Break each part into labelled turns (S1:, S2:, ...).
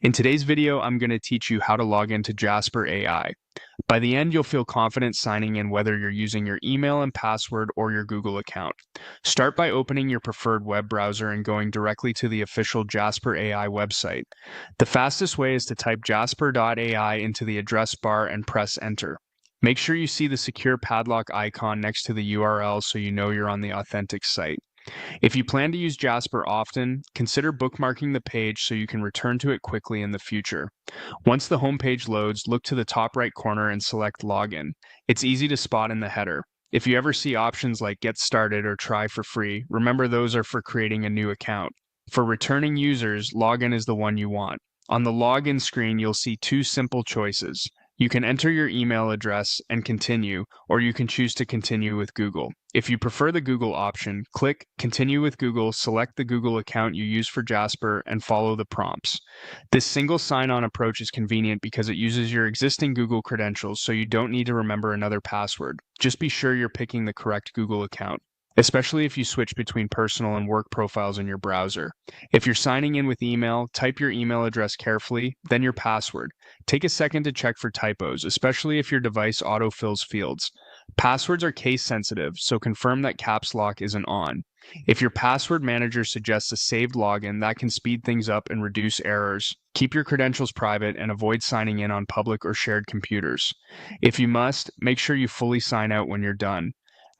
S1: In today's video, I'm going to teach you how to log into Jasper AI. By the end, you'll feel confident signing in whether you're using your email and password or your Google account. Start by opening your preferred web browser and going directly to the official Jasper AI website. The fastest way is to type jasper.ai into the address bar and press enter. Make sure you see the secure padlock icon next to the URL so you know you're on the authentic site. If you plan to use Jasper often, consider bookmarking the page so you can return to it quickly in the future. Once the homepage loads, look to the top right corner and select Login. It's easy to spot in the header. If you ever see options like Get Started or Try for Free, remember those are for creating a new account. For returning users, Login is the one you want. On the login screen, you'll see two simple choices. You can enter your email address and continue, or you can choose to continue with Google. If you prefer the Google option, click Continue with Google, select the Google account you use for Jasper, and follow the prompts. This single sign-on approach is convenient because it uses your existing Google credentials, so you don't need to remember another password. Just be sure you're picking the correct Google account, especially if you switch between personal and work profiles in your browser. If you're signing in with email, type your email address carefully, then your password. Take a second to check for typos, especially if your device autofills fields. Passwords are case sensitive, so confirm that caps lock isn't on. If your password manager suggests a saved login, that can speed things up and reduce errors. Keep your credentials private and avoid signing in on public or shared computers. If you must, make sure you fully sign out when you're done.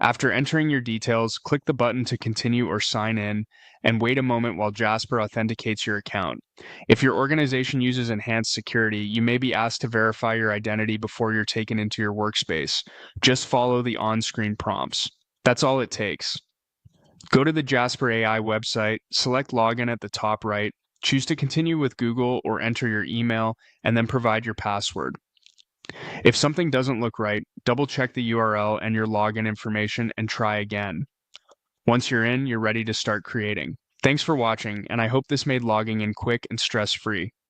S1: After entering your details, click the button to continue or sign in, and wait a moment while Jasper authenticates your account. If your organization uses enhanced security, you may be asked to verify your identity before you're taken into your workspace. Just follow the on-screen prompts. That's all it takes. Go to the Jasper AI website, select Login at the top right, choose to continue with Google or enter your email, and then provide your password. If something doesn't look right, double-check the URL and your login information and try again. Once you're in, you're ready to start creating. Thanks for watching, and I hope this made logging in quick and stress-free.